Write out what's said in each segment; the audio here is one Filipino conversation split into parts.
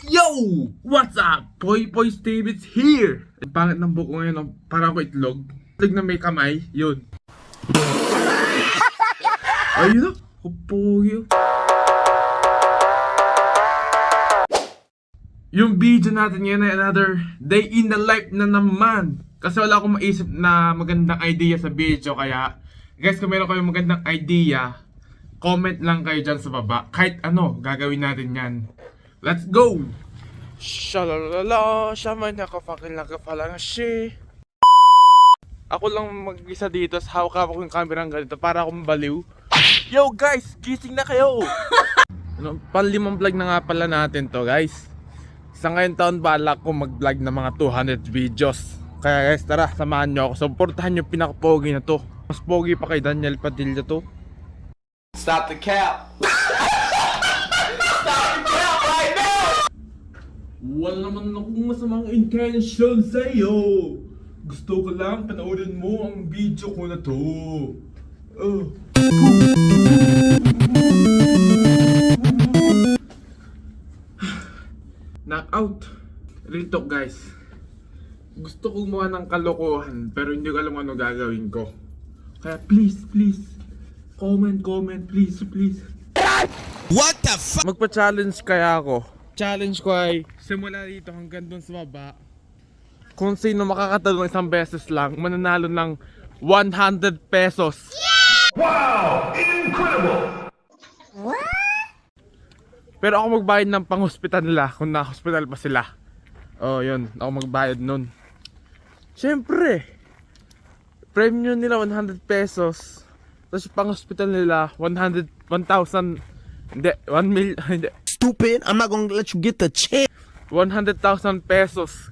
Yo! What's up? Poy Poy David's here! Ang pangit ng buko ngayon, oh. Parang ako itlog. Itlog na may kamay, yun. Ayun na, kupogi. Yung video natin ngayon ay another day in the life na naman. Kasi wala akong maisip na magandang idea sa video. Kaya, guys, kung meron kayong magandang idea, comment lang kayo dyan sa baba. Kahit ano, gagawin natin yan. Let's go! Shalalala, shaman ako fucking lang shi. Ako lang mag-isa dito sa hawak ko yung camera ng ganito para akong baliw. Yo guys, gising na kayo! Panlimang vlog na nga pala natin to guys. Sa ngayon taon balak ko mag-vlog ng mga 200 videos. Kaya guys tara, samahan nyo ako. Supportahan yung pinaka-pogi na to. Mas pogi pa kay Daniel Padilla to. Stop the cap! Stop the cap right now! Wala naman akong masamang intention sa'yo. Gusto ko lang panoorin mo ang video ko na to. Knockout. Real talk guys. Gusto ko gumawa ng kalokohan pero hindi ko alam ano gagawin ko. Kaya please, comment, please. What the fuck? Magpa-challenge kaya ako. Challenge ko ay simula dito hanggang dun sa baba. Kung sino makakatalong isang beses lang, mananalo ng 100 pesos. Wow! Incredible! Pero ako magbayad ng pang-hospital nila kung na-hospital pa sila. Oh, yun. Ako magbayad nun. Siyempre, premium nila 100 pesos. Tapos pang-hospital nila 1,000, hindi, 1 million, hindi. Stupid! I'm not gonna let you get the chance! 100,000 pesos.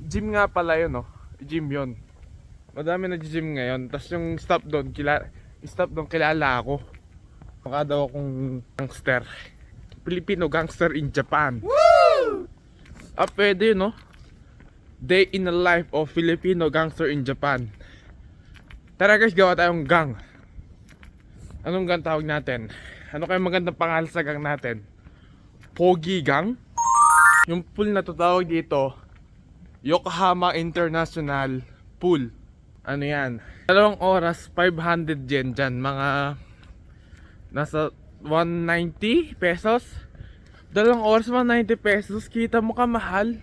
Gym nga pala yun, no? Gym yun. Madami na gym ngayon. Tapos yung staff doon, kilala ako. Mukha daw akong gangster. Filipino gangster in Japan. Woo! Pwede yun, no? Day in the life of Filipino gangster in Japan. Tara guys, gawa tayong gang. Anong gang tawag natin? Ano kaya magandang pangalan sa gang natin? Pogi Gang? Yung pool na tawag dito, Yokohama International Pool. Ano yan? 2 oras, 500 yen dyan. Mga nasa 190 pesos. 2 oras, 190 pesos. Kita mo ka mahal.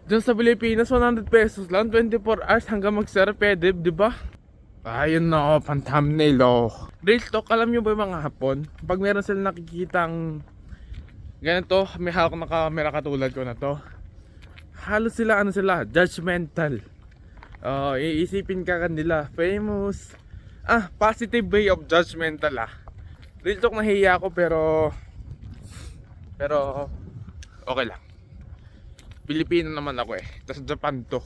Diyan sa Pilipinas, 100 pesos lang. 24 hours hanggang mag-sir, pwede, diba? Ayun na, pan-thumbnail oh. Real talk, alam nyo ba yung mga Hapon? Pag meron sila nakikitang ganito, may hawak na camera katulad ko na to, halos sila, judgmental. Iisipin ka kanila, famous. Positive way of judgmental Real talk, nahiya ako pero okay lang. Pilipino naman ako tas Japan to.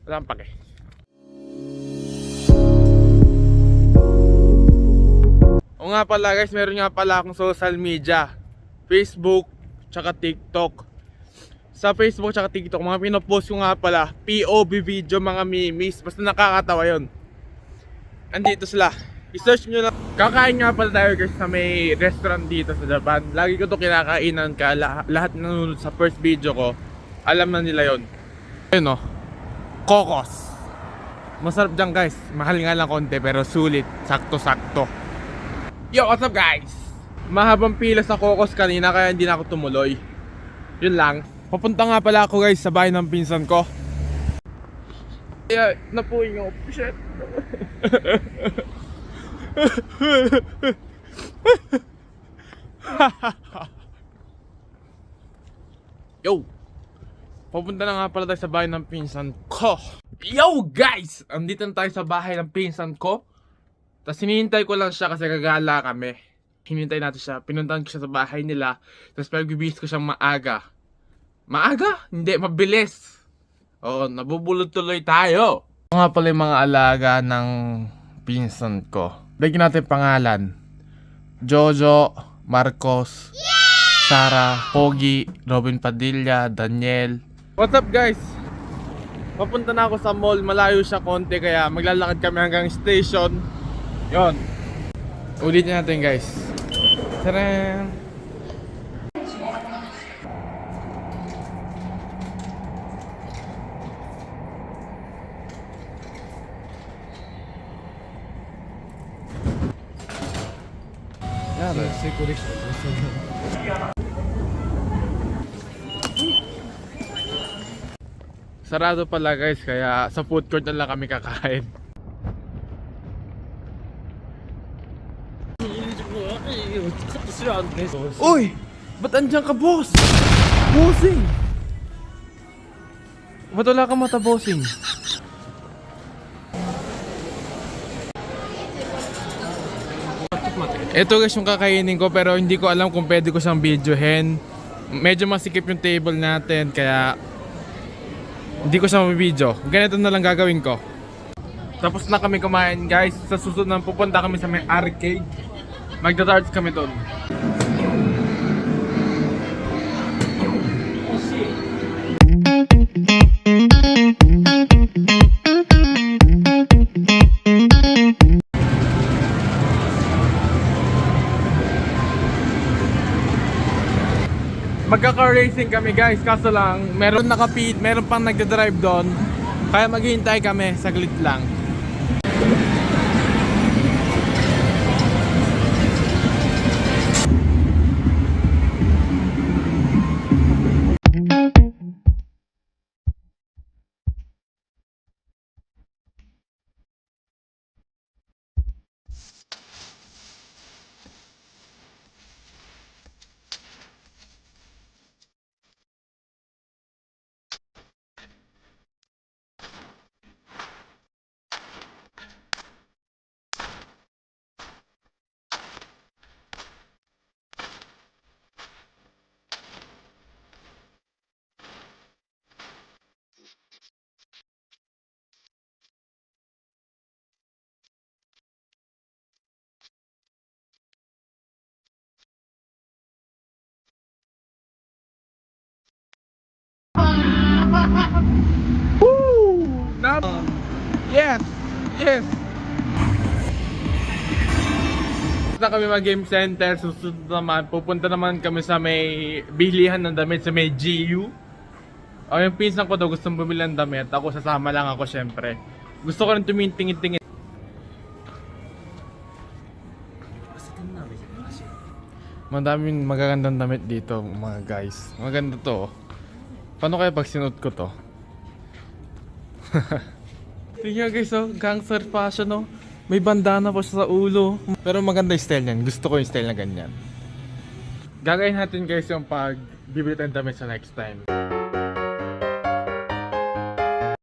Walang pake. O nga pala guys, meron nga pala akong social media, Facebook, tsaka TikTok. Sa Facebook tsaka TikTok, mga pinopost ko nga pala POV video, mga memes, basta nakakatawa yun. Andito sila, i-search nyo lang. Kakain nga pala tayo guys sa may restaurant dito sa Japan. Lagi ko to kinakainan, lahat na nanonood sa first video ko, alam na nila yon. Ayun o, Kokos. Masarap dyan guys, mahal nga lang konti pero sulit, sakto-sakto. Yo, what's up guys? Mahabang pila sa Kokos kanina kaya hindi na ako tumuloy. Yun lang. Papunta nga pala ako guys sa bahay ng pinsan ko. Kaya napuwing ako. Shit. Yo, papunta na nga pala tayo sa bahay ng pinsan ko. Yo guys, andito na tayo sa bahay ng pinsan ko. Tapos hinihintay ko lang siya kasi gagala kami. Hinihintay natin siya, pinuntahan ko siya sa bahay nila. Tapos pag-bibis ko siyang maaga. Maaga? Hindi, mabilis. Oo, nabubulot tuloy tayo. Ito nga pala yung mga alaga ng pinsan ko. Lagyan natin pangalan: Jojo, Marcos, Sarah, Pogi, Robin Padilla, Daniel. What's up guys? Papunta na ako sa mall, malayo siya konti kaya maglalakad kami hanggang station. Yon. Ulitin natin guys. Taran! Sarado pala guys, kaya sa food court na lang kami kakain. Uy! Ba't andyan ka, boss? Bossing! Ba't wala kang mata, bossing? Ito guys yung kakainin ko, pero hindi ko alam kung pwede ko siyang videohin. Medyo masikip yung table natin, kaya hindi ko siya mabibideo. Ganito na lang gagawin ko. Tapos na kami kumain guys. Sa susunod na pupunta kami sa may arcade. Magda-darts kami doon. Magkaka-racing kami guys, kaso lang meron nakapit, meron pang nagda-drive doon. Kaya maghihintay kami, saglit lang. Woo! Yes! Yes! Na kami mag-game center, susunod naman, pupunta naman kami sa may bilihan ng damit sa may GU. O yung pinsan ko daw gustong bumili ng damit, ako sasama lang ako syempre. Gusto ko rin tumitingin-tingin. Madaming magagandang damit dito mga guys. Maganda to. Paano kaya pag sinuot ko to? Tingnan guys, oh, gangster fashion, oh. May bandana pa siya sa ulo. Pero maganda yung style niyan. Gusto ko yung style na ganyan. Gagawin natin guys yung pag bibili tayong damit sa next time.